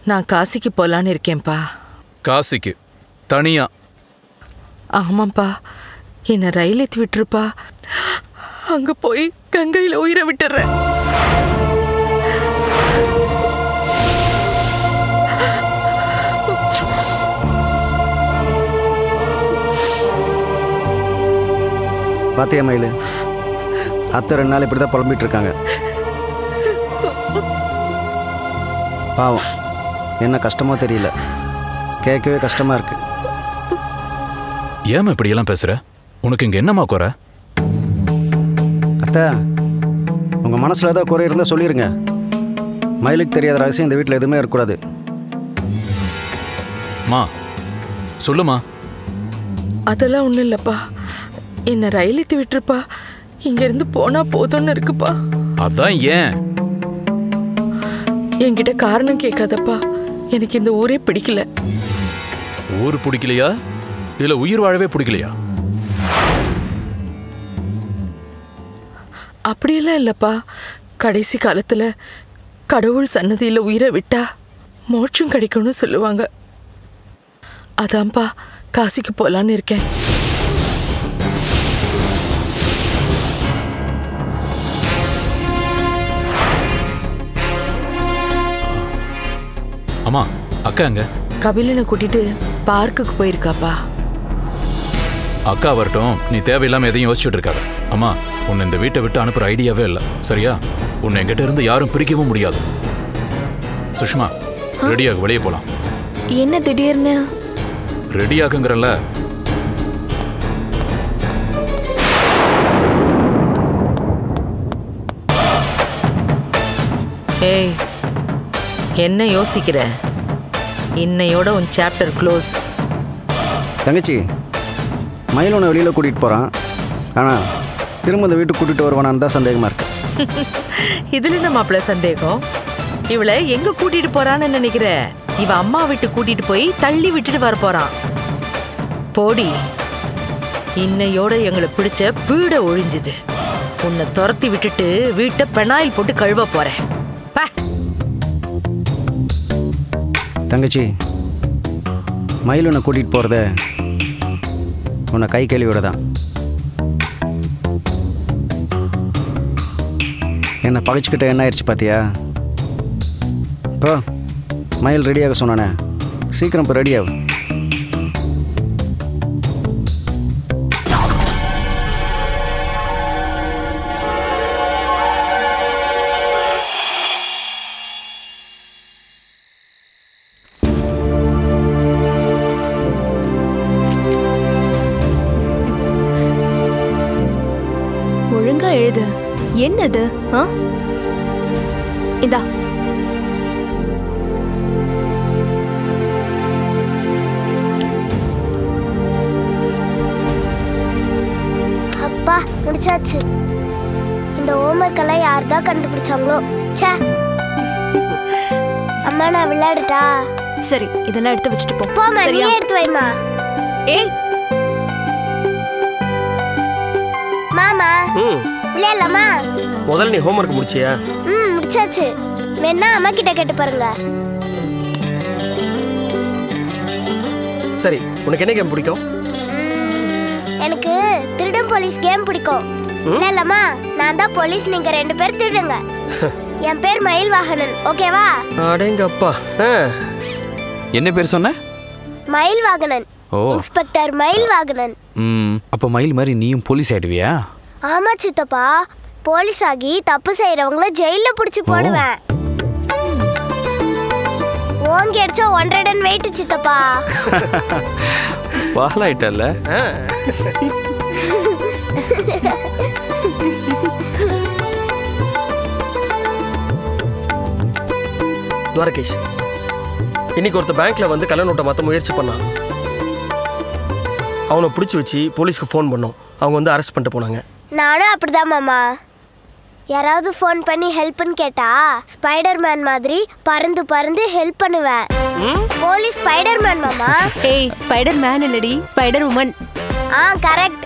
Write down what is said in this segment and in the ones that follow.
நான் காசிக்கு போலான்னு இருக்கேன்ப்பா. காசிக்கு தனியா? ஆமாப்பா, என்ன ரயில் ஏற்றி விட்டுருப்பா. அங்க போய் கங்கையில உயிரை விட்டுறேன். பாத்தியா மயிலு, அத்தை 2 நாள் இப்படி தான் புலம்பிட்டு இருக்காங்க. பாவம், என்ன கஷ்டமோ தெரியல, கேட்கவே கஷ்டமா இருக்கு. ஏமா இப்படியெல்லாம் பேசுற? உனக்கு இங்க என்னமா குறை? அத்தை, உங்க மனசுல ஏதோ குறை இருந்தா சொல்லிருங்க. மயிலுக்கு தெரியாத ரகசியம் இந்த வீட்டில் எதுவுமே இருக்கக்கூடாது. மா சொல்லுமா. அதெல்லாம் ஒன்றும் இல்லைப்பா, என்ன ரயில் ஏற்றி விட்டுருப்பா. இங்கேருந்து போனா போதும்னு இருக்குப்பா. அதான் ஏன்? என்கிட்ட காரணம் கேட்காதப்பா, எனக்கு இந்த ஊரே பிடிக்கல. ஊர் பிடிக்கலையா இல்ல உயிர் வாழவே பிடிக்கலையா? அப்படியெல்லாம் இல்லப்பா, கடைசி காலத்துல கடவுள் சன்னதியில உயிரை விட்டா மோட்சம் கிடைக்கும்னு சொல்லுவாங்க. அதான்ப்பா காசிக்கு போலான்னு இருக்கேன். அம்மா, அக்கா எங்க? கபிலனை கூட்டிட்டு பார்க்குக்கு போயிருக்காப்பா. அக்கா வரட்டும், நீ தேவையில்லாம எதையும் யோசிச்சுட்டு இருக்காத. அம்மா, உன்னை இந்த வீட்டை விட்டு அனுப்புற ஐடியாவே இல்லை, சரியா? உன்னை என்கிட்ட இருந்து யாரும் பிரிக்கவும் முடியாது. சுஷ்மா, ரெடியாக வெளியே போலாம். என்ன திடீர்னு? ரெடியாக்குங்கிறல்ல. ஏய், என்ன யோசிக்கிற? இன்னையோட உன் சாப்டர் க்ளோஸ். தங்கச்சி, மயில் உன்னை வெளியில் கூட்டிகிட்டு போகிறான், ஆனால் திரும்ப இந்த வீட்டுக்கு கூட்டிகிட்டு வருவானான்னு தான் சந்தேகமாக இருக்கு. இதில் என்ன மாப்பிள்ள சந்தேகம்? இவளை எங்கே கூட்டிகிட்டு போகிறான்னு நினைக்கிற? இவ அம்மா வீட்டு கூட்டிகிட்டு போய் தள்ளி விட்டுட்டு வர போகிறான். போடி, இன்னையோட எங்களை பிடிச்ச வீடை ஒழிஞ்சுது. உன்னை துரத்தி விட்டுட்டு வீட்டை பெனாயில் போட்டு கழுவ போகிறேன். தங்கச்சி, மயில் உன்னை கூட்டிகிட்டு போகிறத உன்னை கை கேள்வியோட தான். என்னை பகைச்சிக்கிட்ட என்ன ஆயிடுச்சு பார்த்தியா? இப்போ மயில் ரெடியாக சொன்னானே, சீக்கிரம் இப்போ ரெடியாகும். ஒழுங்கா எழுது. என்னது? இந்தா. அப்பா, முடிச்சாச்சு. இந்த ஹோம்வொர்க் எல்லாம் யார் தான் கண்டுபிடிச்சாங்களோ. ச்சே. அம்மா, நான் விளையாடுட்டா? சரி, இதெல்லாம் எடுத்து வச்சுட்டு போ. போமா, நீ எடுத்து வைமா. ஏய் மாமா, விளையாடலாமா? முதல்ல நீ ஹோம்வொர்க் முடிச்சியா? முடிச்சாச்சு. வேணா அம்மா கிட்ட கேட்டு பாருங்க. சரி, உனக்கு என்ன கேம் பிடிக்கும்? எனக்கு திருடன் போலீஸ் கேம் பிடிக்கும். விளையாடலாமா? நான் தான் போலீஸ், நீங்க 2 பேர் திருடுங்க. என் பேர் மயில் வாகனன், ஓகேவா? அடேங்கப்பா. என்ன பேர் சொன்ன? மயில் வாகனன். ஓ, இன்ஸ்பெக்டர் மயில் வாகனன். அப்ப மயில் மாதிரி நீயும் போலீஸ் ஆயிடுவியா? ஆமா சித்தப்பா, போலீஸ் ஆகி தப்பு செய்யறவங்கள ஜெயில புடிச்சு போடுவேன். ஓங்கி அடிச்சா 100 டன் வெயிட் சித்தப்பா. வாலாயிட்டல்ல. துவாரகேஷ், இன்னைக்கு ஒருத்த பேங்க்ல வந்து கள்ள நோட்டை மாற்ற முயற்சி பண்ணான். அவனை பிடிச்சி வச்சு போலீஸ்க்கு ஃபோன் பண்ணோம். அவங்க வந்து அரெஸ்ட் பண்ணிட்டு போனாங்க. நானும் அப்படிதான் மாமா. யாராவது ஃபோன் பண்ணி ஹெல்ப்னு கேட்டா ஸ்பைடர்மேன் மாதிரி பறந்து பறந்து ஹெல்ப் பண்ணுவேன். போலீஸ் ஸ்பைடர்மேன் மாமா. ஏய், ஸ்பைடர்மேன் இல்லடி, ஸ்பைடர் உமன். கரெக்ட்.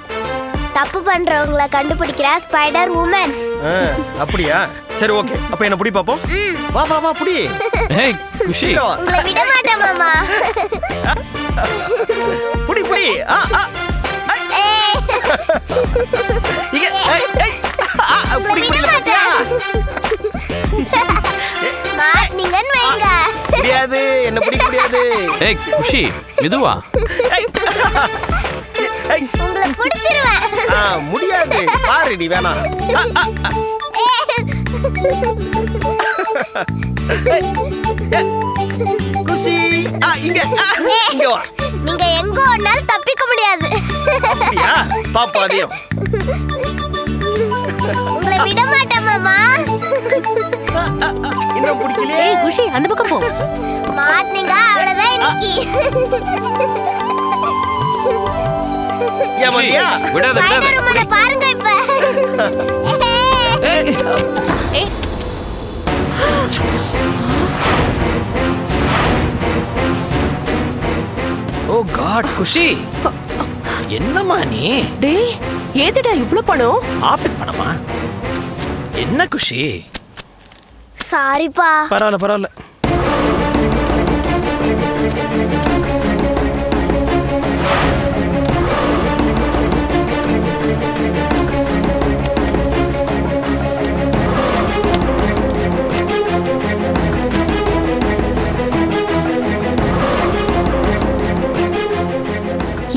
தப்பு பண்றவங்கள கண்டுபிடிக்கிற ஸ்பைடர் உமன். அப்படியா? சரி ஓகே, அப்ப என்ன புடி பாப்போம். வா வா வா புடி. ஏய் குஷி, உங்களை விட மாட்டேன் மாமா. புடி புடி. இங்க ஏய் ஏய் புடி புடி பாத்தியா? நீங்கன்னு வைங்க. முடியாது, என்ன புடி முடியாது. ஏய் குஷி மெதுவா. உங்களை பிடிச்சிருவேன். முடியாது, பாரு நீ வேணா. குஷி இங்க இங்க வா. நீங்க எங்க ஓடினாலும் தப்பிக்க முடியாது. அப்படியா? பாப்பா அதையும். உங்களை விட மாட்டேன் மாமா. இன்னும் பிடிக்கலையே. ஏய் குஷி அந்த பக்கம் போ. மாட்னீங்க அவ்வளவுதான் இன்னைக்கு. ஏமாண்டியா? விடாத ஸ்பைடர் விடாத. உமனை பாருங்க இப்ப. ஏய் ஓ காட் குஷி, என்னம்மா நீ? டேய் ஏதுடா இவ்ளோ பணம்? ஆபீஸ் பணமா? என்ன குஷி? சாரிப்பா. பரவாயில்ல பரவாயில்ல.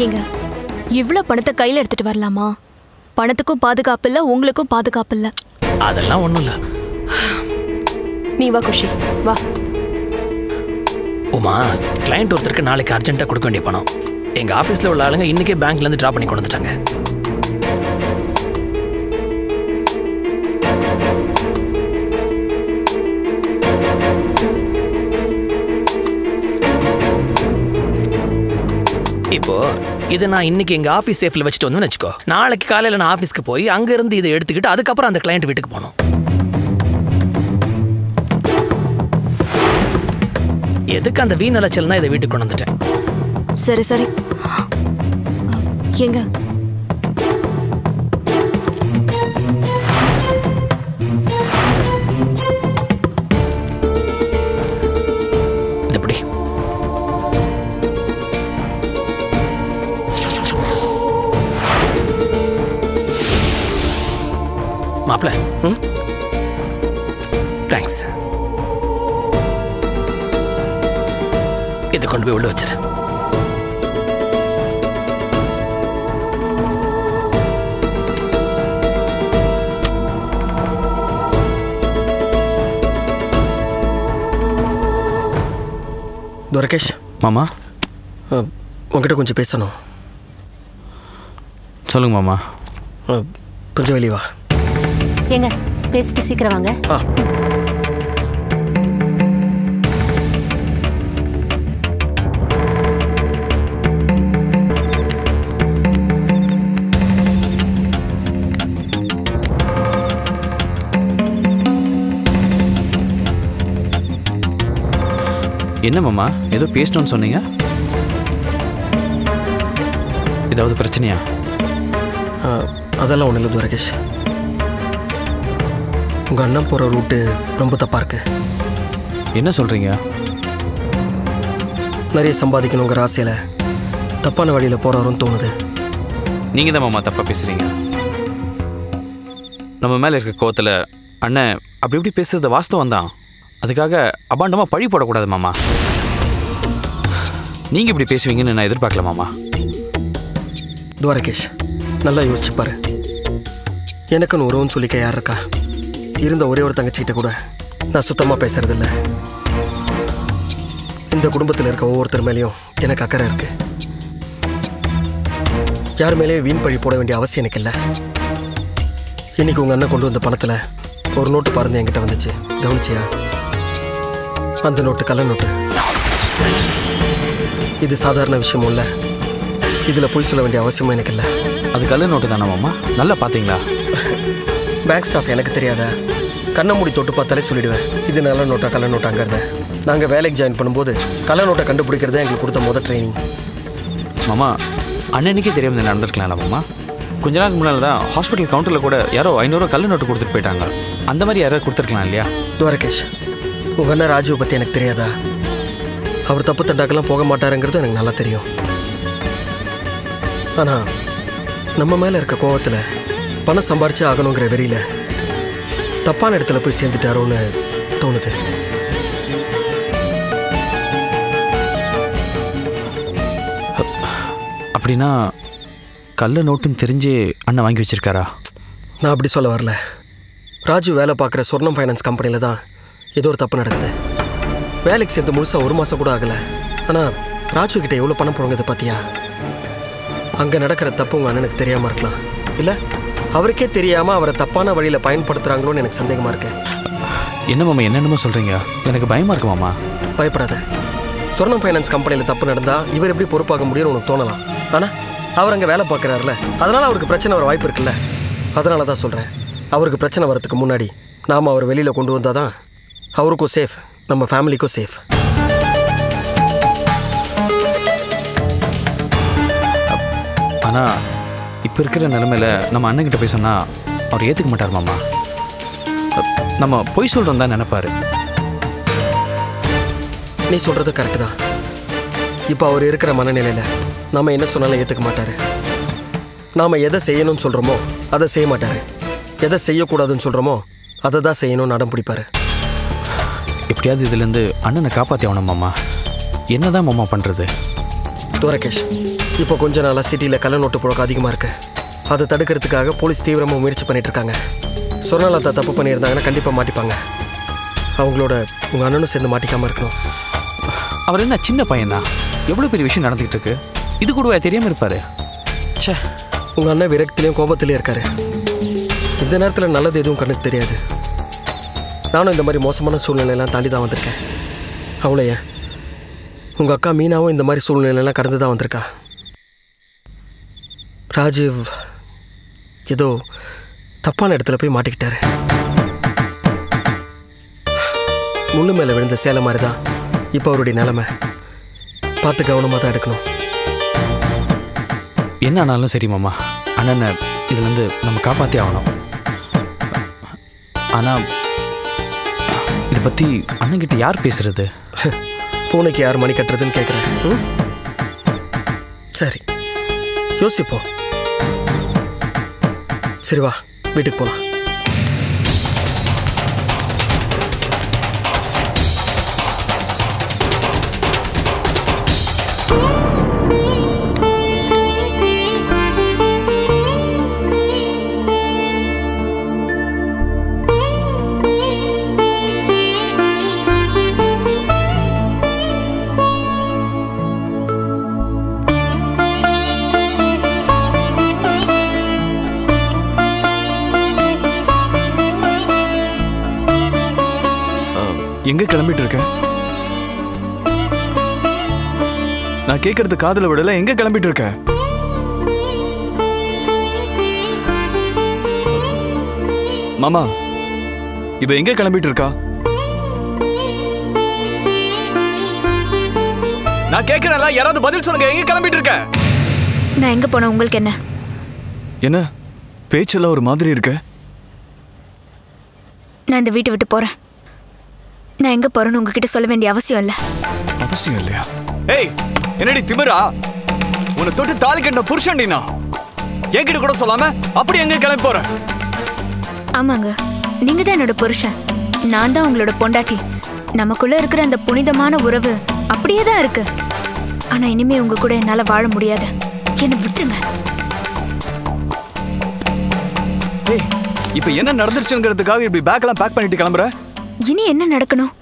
ஏங்க இவ்ளோ பணத்தை கையில எடுத்துட்டு வரலாமா? பணத்துக்கும் பாதுகாப்பு இல்ல, உங்களுக்கும் பாதுகாப்பு இல்ல. அதெல்லாம் ஒண்ணும் இல்ல. நீ வா குஷி வா. உமா, கிளையண்ட் ஒருத்தருக்கு நாளைக்கு அர்ஜென்ட்டா கொடுக்க வேண்டிய பணம் எங்க ஆபீஸ்ல உள்ள ஆளுங்க இன்னைக்கே பேங்க்ல இருந்து டிரா பண்ணி கொண்டு வந்துட்டாங்க. இப்போ இதை நான் இன்னைக்கு எங்க ஆபீஸ் சேஃப்ல வச்சுட்டு வந்தேன்னு வச்சுக்கோ, நாளைக்கு காலையில நான் ஆபீஸ்க்கு போய் அங்க இருந்து இதை எடுத்துக்கிட்டு அதுக்கப்புறம் அந்த கிளையண்ட் வீட்டுக்கு போகணும். எதுக்கு அந்த வீண் அலைச்சல்னா இதை வீட்டுக்கு கொண்டு வந்துட்டேன். சரி சரி. ஏங்க இது எப்படி? மாப்பிள்ள, தேங்க்ஸ். இதை கொண்டு போய் உள்ள வச்சிரு. துரகேஷ் மாமா உங்ககிட்ட கொஞ்சம் பேசணும். சொல்லுங்க மாமா. கொஞ்சம் வெளியே வா. ஏங்க பேசிட்டு சீக்கிரம் வாங்க. என்ன மாமா ஏதோ பேசணும்னு சொன்னீங்க? ஏதாவது பிரச்சனையா? அதெல்லாம் ஒன்றும் இல்லை துரகேஷ். உங்கள் அண்ணன் போகிற ரூட்டு ரொம்ப தப்பாக இருக்கு. என்ன சொல்கிறீங்க? நிறைய சம்பாதிக்கணுங்கிற ஆசையில் தப்பான வழியில் போகிறாருன்னு தோணுது. நீங்கள் தான் மாமா தப்பாக பேசுகிறீங்க. நம்ம மேலே இருக்க கோவத்தில் அண்ணன் அப்படி இப்படி பேசுறது வாஸ்தவம் தான். அதுக்காக அபாண்டமாக பழி போடக்கூடாது மாமா. நீங்கள் இப்படி பேசுவீங்கன்னு நான் எதிர்பார்க்கல மாமா. துவாரகேஷ் நல்லா யோசிச்சுப்பாரு. எனக்குன்னு உறவுன்னு சொல்லிக்க யார் இருக்கா? இருந்த ஒரே ஒரு தங்கச்சிக்கிட்ட கூட நான் சுத்தமாக பேசுறதில்ல. இந்த குடும்பத்தில் இருக்க ஒவ்வொருத்தர் மேலேயும் எனக்கு அக்கறை இருக்கு. யார் மேலேயும் வீண் பழி போட வேண்டிய அவசியம் எனக்கு இல்லை. இன்னைக்கு உங்கள் அண்ணன் கொண்டு வந்த பணத்தில் ஒரு நோட்டு பாருங்க என்கிட்ட வந்துச்சு. கவனிச்சியா? அந்த நோட்டு கள்ள நோட்டு. இது சாதாரண விஷயமும் இல்லை. இதில் போய் சொல்ல வேண்டிய அவசியமும் எனக்கு இல்லை. அது கள்ள நோட்டு தானே மாமா? நல்லா பார்த்தீங்களா? பேங்க் ஸ்டாஃப் எனக்கு தெரியாத கண்ணை மூடி தொட்டு பார்த்தாலே சொல்லிடுவேன் இது நல்ல நோட்டா கள்ள நோட்டாங்கிறத. நாங்கள் வேலைக்கு ஜாயின் பண்ணும்போது கள்ள நோட்டை கண்டுபிடிக்கிறதே எங்களுக்கு கொடுத்த முதல் ட்ரைனிங். மாமா அண்ணனுக்கே தெரியாமல் நடந்திருக்கலாம்ல மாமா? கொஞ்ச நாள் முன்னால் தான் ஹாஸ்பிட்டல் கவுண்டரில் கூட யாரோ 500 கள்ள நோட்டு கொடுத்துட்டு போயிட்டாங்க. அந்த மாதிரி யாராவது கொடுத்துருக்கலாம் இல்லையா? துவாரகேஷ், உங்கள் அண்ணன் ராஜுவை பற்றி எனக்கு தெரியாதா? அவர் தப்பு தண்டாக்கெல்லாம் போக மாட்டாருங்கிறது எனக்கு நல்லா தெரியும். ஆனால் நம்ம மேலே இருக்க கோவத்தில் பணம் சம்பாரிச்சே ஆகணுங்கிற வெறியில் தப்பான இடத்துல போய் சேர்ந்துட்டாரோன்னு தோணுது. அப்படின்னா கள்ள நோட்டுன்னு தெரிஞ்சு அண்ணன் வாங்கி வச்சிருக்காரா? நான் அப்படி சொல்ல வரல. ராஜு வேலை பார்க்குற சொர்ணம் ஃபைனான்ஸ் கம்பெனியில் தான் ஏதோ ஒரு தப்பு நடக்குது. வேலைக்கு சேர்ந்து முழுசாக 1 மாதம் கூட ஆகலை. ஆனால் ராஜு கிட்ட எவ்வளோ பணம் போடுறது பார்த்தியா? அங்கே நடக்கிற தப்பு உங்கள் அண்ணனுக்கு தெரியாமல் இருக்கலாம். இல்லை அவருக்கே தெரியாமல் அவரை தப்பான வழியில் பயன்படுத்துகிறாங்களோன்னு எனக்கு சந்தேகமாக இருக்கு. என்ன மாமா என்னென்னமோ சொல்கிறீங்க? எனக்கு பயமாக இருக்கு மாமா. பயப்படாத. சொர்ணம் ஃபைனான்ஸ் கம்பெனியில் தப்பு நடந்தால் இவர் எப்படி பொறுப்பாக முடியும்னு உனக்கு தோணலாம். ஆனால் அவர் அங்கே வேலை பார்க்குறாருல, அதனால் அவருக்கு பிரச்சனை வர வாய்ப்பு இருக்குல்ல. அதனால தான் சொல்கிறேன், அவருக்கு பிரச்சனை வரதுக்கு முன்னாடி நாம் அவர் வெளியில் கொண்டு வந்தால் தான் அவருக்கும் சேஃப், நம்ம ஃபேமிலிக்கும் சேஃப். ஆனால் இப்போ இருக்கிற நிலமையில நம்ம அண்ணன்கிட்ட போய் சொன்னால் அவர் ஏற்றுக்க மாட்டார் மாமா. நம்ம பொய் சொல்கிறோம் தான் நினைப்பாரு. நீ சொல்கிறது கரெக்டு தான். இப்போ அவர் இருக்கிற மனநிலையில் நம்ம என்ன சொன்னாலும் ஏற்றுக்க மாட்டார். நாம் எதை செய்யணும்னு சொல்கிறோமோ அதை செய்ய மாட்டார். எதை செய்யக்கூடாதுன்னு சொல்கிறோமோ அதை தான் செய்யணும்னு அடம் பிடிப்பார். எப்படியாவது இதுலேருந்து அண்ணனை காப்பாற்றி ஆகணும் மாமா. என்ன தான் மாமா பண்ணுறது? துவாரகேஷ், இப்போ கொஞ்ச நாளாக சிட்டியில் கள்ள நோட்டு புழக்கம் அதிகமாக இருக்குது. அதை தடுக்கிறதுக்காக போலீஸ் தீவிரமாக முயற்சி பண்ணிகிட்ருக்காங்க. சொர்ணலதா தப்பு பண்ணியிருந்தாங்கன்னா கண்டிப்பாக மாட்டிப்பாங்க. அவங்களோட உங்கள் அண்ணனும் சேர்ந்து மாட்டிக்காமல் இருக்கணும். அவர் என்ன சின்ன பையன்தான்? எவ்வளோ பெரிய விஷயம் நடந்துகிட்டு இருக்கு. இது கூடவா தெரியாமல் இருப்பார்? சே, உங்கள் அண்ணன் விரக்திலையும் கோபத்திலையும் இருக்காரு. இந்த நேரத்தில் நல்லது எதுவும் கண்ணுக்கு தெரியாது. நானும் இந்த மாதிரி மோசமான சூழ்நிலையெல்லாம் தாண்டி தான் வந்திருக்கேன். அவ்வளோ ஏன் உங்கள் அக்கா மீனாவும் இந்த மாதிரி சூழ்நிலையெல்லாம் கடந்து தான் வந்திருக்கா. ராஜீவ் ஏதோ தப்பான இடத்துல போய் மாட்டிக்கிட்டாரு. முள்ளு மேலே விழுந்த சேலை மாதிரி தான் இப்போ அவருடைய நிலைமை. பார்த்து கவனமாக தான் எடுக்கணும். என்ன ஆனாலும் சரி மாமா, அண்ணனை இதுலேருந்து நம்ம காப்பாற்றி ஆகணும். ஆனால் இதை பற்றி அண்ணன்கிட்ட யார் பேசுறது? பூனைக்கு யார் மணி கட்டுறதுன்னு கேட்குறேன். சரி, யோசிப்போம். சரி வா, வீட்டுக்கு போகலாம். எங்க கிளம்பிட்டு இருக்க? நான் கேட்கறது காதுல விடல. எங்க கிளம்பிட்டு இருக்க? மாமா, இவ எங்க கிளம்பிட்டு இருக்கா? நான் கேட்கிறேன்ல, யாராவது பதில் சொல்லுங்க. எங்க கிளம்பிட்டு இருக்க? நான் எங்க போன உங்களுக்கு என்ன? என்ன பேச்செல்லாம் ஒரு மாதிரி இருக்க? நான் இந்த வீட்டை விட்டு போறேன். நான் எங்க போறேன்னு உங்ககிட்ட சொல்ல வேண்டிய அவசியம் இல்ல. அவசியம் இல்லையா? ஏய், என்னடி திமிரா? உன்னை தொட்டு தாலி கட்டின புருஷன்டினா என்கிட்ட கூட சொல்லாம அப்படி எங்க கிளம்பி போற? ஆமாங்க, நீங்க தான் என்னோட புருஷன், நான் தான் உங்களோட பொண்டாட்டி. நமக்குள்ள இருக்கிற அந்த புனிதமான உறவு அப்படியே தான் இருக்கு. ஆனா இனிமே உங்க கூட என்னால வாழ முடியாது. என்னை விட்டுருங்க. ஏய், இப்ப என்ன நடந்துருச்சுங்கிறதுக்காக இப்படி பேக்கெல்லாம் பேக் பண்ணிட்டு கிளம்புற? இனி என்ன நடக்கணும்?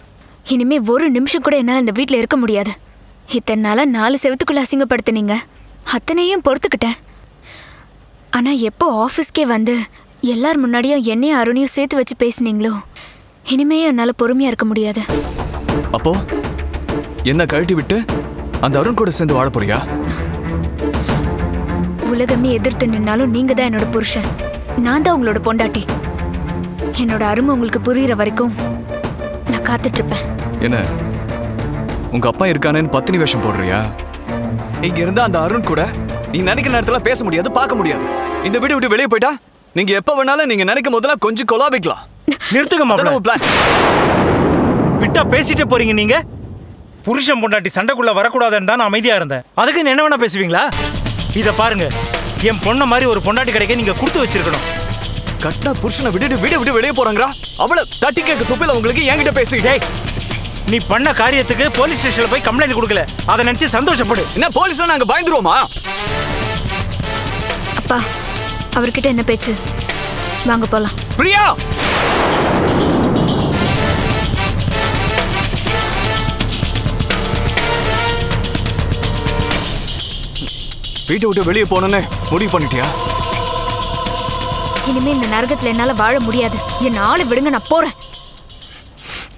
இனிமே ஒரு நிமிஷம் கூட என்னால இந்த வீட்டில் இருக்க முடியாது. இத்தனை நாளா 4 செவத்துக்குள்ள அசிங்கப்படுத்தினீங்க, அத்தனையும் பொறுத்துக்கிட்டேன். ஆனா எப்போ ஆஃபீஸ்க்கே வந்து எல்லார் முன்னாடியும் என்னையும் அருணையும் சேர்த்து வச்சு பேசினீங்களோ, இனிமே என்னால பொறுமையா இருக்க முடியாது. அப்போ என்ன கழட்டி விட்டு அந்த அருண் கூட சேர்ந்து வாழ போறியா? உலகமே எதிர்த்து நின்னாலும் நீங்க தான் என்னோட புருஷன், நான் தான் உங்களோட பொண்டாட்டி. என்னோட அருமை உங்களுக்கு புரியுற வரைக்கும் நான் காத்துட்டு இருப்பேன். என்ன உங்க அப்பா இருக்கானேன்னு பத்தினி வேஷம் போடுறியா? இங்க இருந்தா அந்த அருண் கூட நீ நினைக்கிற நேரத்துல பேச முடியாது, பார்க்க முடியாது. இந்த வீட்டை விட்டு வெளியே போயிட்டா நீங்க எப்ப வேணாலும் நீங்க நினைக்கும் போதெல்லாம் கொஞ்சம் கொலாபிக்கலாம். நிறுத்துங்க மாப்பிள்ள. விட்டா பேசிட்டே போறீங்க நீங்க. புருஷன் பொண்டாட்டி சண்டைக்குள்ள வரக்கூடாதுன்னு தான் நான் அமைதியா இருந்தேன். அதுக்கு என்ன வேணா பேசுவீங்களா? இத பாருங்க, என் பொண்ண மாதிரி ஒரு பொண்டாட்டி கிடைக்க நீங்க கொடுத்து வச்சிருக்கணும். கட்டா புருஷனை விட்டுட்டு வீட்டை விட்டு வெளியே போறாங்களா? அவளை தட்டி கேட்க துப்பில உங்களுக்கு என்கிட்ட பேசுகிட்டே. நீ பண்ண காரியத்துக்கு போலீஸ் ஸ்டேஷன்ல போய் கம்ப்ளைண்ட் கொடுக்கல, அதை நினைச்சு சந்தோஷப்படு. என்ன போலீஸ்ல நாங்க பயந்துருவோமா? அப்பா, அவர்கிட்ட என்ன பேச்சு? வாங்க போலாம். பிரியா, வீட்டை விட்டு வெளியே போனேன்னு முடிவு பண்ணிட்டியா? இனிமே இந்த நரகத்துல என்னால வாழ முடியாது. என் ஆளு விடுங்க, நான் போறேன்.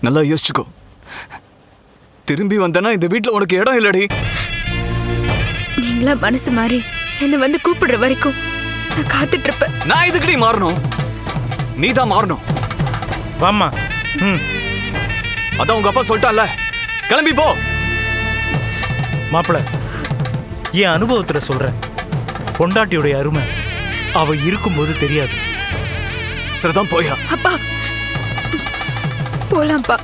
நல்லா யோசிச்சுக்கோ. திரும்பி வந்தனா இந்த வீட்டுல உனக்கு இடம் இல்லடி. நீங்களா மனசு மாறி என்ன வந்து கூப்பிடுற வரைக்கும் நான் காத்துட்டு இருப்பேன். நான் இதுக்கடி மாறணும்? நீ தான் மாறணும். வாம்மா. அதான் உங்க அப்பா சொல்லிட்டான்ல, கிளம்பி போ. மாப்பிள்ள, என் அனுபவத்துல சொல்றேன், பொண்டாட்டியுடைய அருமை அவ இருக்கும்போது தெரியாது. சரிதான், போயா. அப்பா, போலாம்ப்பா.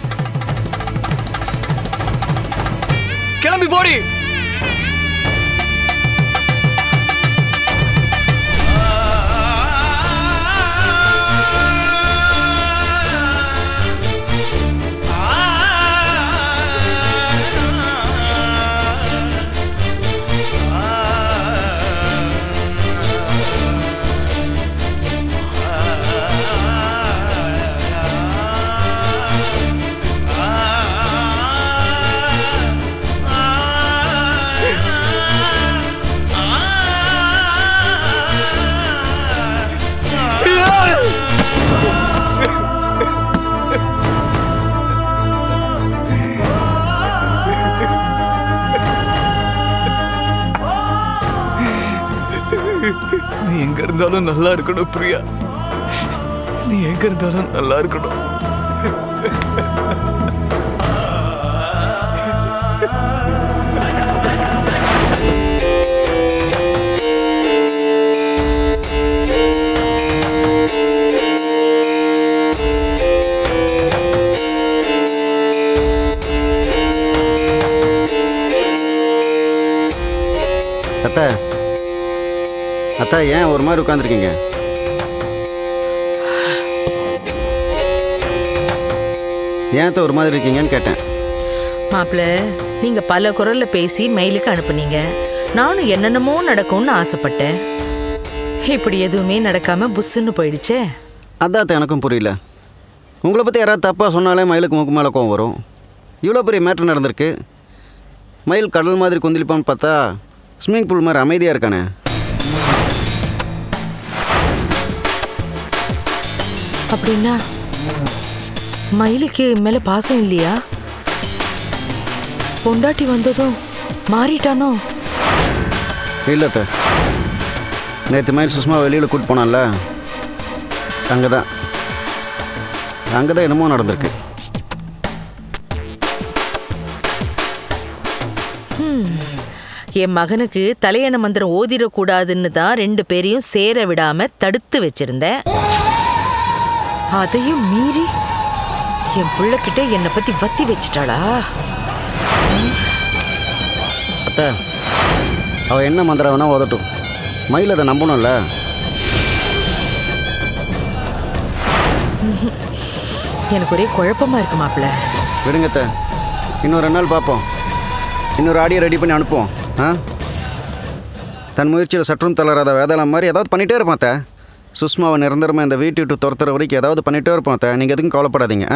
கிளம்பி போடி. நீ எங்க இருந்தாலும் நல்லா இருக்கணும் பிரியா. நீ எங்க இருந்தாலும் நல்லா இருக்கணும். அத்தை, அத்தா, ஏன் ஒரு மாதிரி உட்காந்துருக்கீங்க? ஏன் ஒரு மாதிரி இருக்கீங்கன்னு கேட்டேன். மாப்பிள்ள, நீங்க பல குரல்ல பேசி மெயிலுக்கு அனுப்புனீங்க. நானும் என்னென்னமோ நடக்கும்னு ஆசைப்பட்டேன். இப்படி எதுவுமே நடக்காம புஷ்ஷுன்னு போயிடுச்சே. அதான் எனக்கும் புரியல. உங்களை பற்றி யாராவது தப்பாக சொன்னாலே மயிலுக்கு மூக்கு மேலே கோவம் வரும். இவ்வளோ பெரிய மேட்ரு நடந்திருக்கு. மயில் கடல் மாதிரி கொந்தளிப்பான்னு பார்த்தா ஸ்விம்மிங் பூல் மாதிரி அமைதியாக இருக்கானே. அப்படின்னா மயிலுக்கு மேல பாசம் இல்லையா? பொண்டாட்டி வந்ததும் மாறிட்டானோ? இல்லை, நேற்று மயில் சுஷ்மா வெளியில் கூட்டு போனான்ல, அங்கே தான் என்னமோ நடந்திருக்கு. என் மகனுக்கு தலையண மந்திரம் ஓதிடக்கூடாதுன்னு தான் 2 பேரையும் சேர விடாம தடுத்து வச்சிருந்தேன். அதையும் மீறி என் பிள்ளைகிட்ட என்னை பத்தி வத்தி வச்சிட்டாளா? அத்தை, அவ என்ன மந்திரம் வேணா ஓதட்டும், மயில் அதை நம்பணும்ல. எனக்கு ஒரே குழப்பமா இருக்கு மாப்பிள்ள. விடுங்கத்த, இன்னும் 2 நாள் பார்ப்போம். இன்னொரு ஆடியோ ரெடி பண்ணி அனுப்புவோம். தன் முயற்சியில் சற்றும் தளராத வேதாளம் மாதிரி ஏதாவது பண்ணிகிட்டே இருப்பாத்த. சுஷ்மாவை நிரந்தரமாக இந்த வீட்டு விட்டு துரத்துற வரைக்கும் ஏதாவது பண்ணிகிட்டே இருப்பாத்த. நீங்கள் எதுக்கும் கவலைப்படாதீங்க.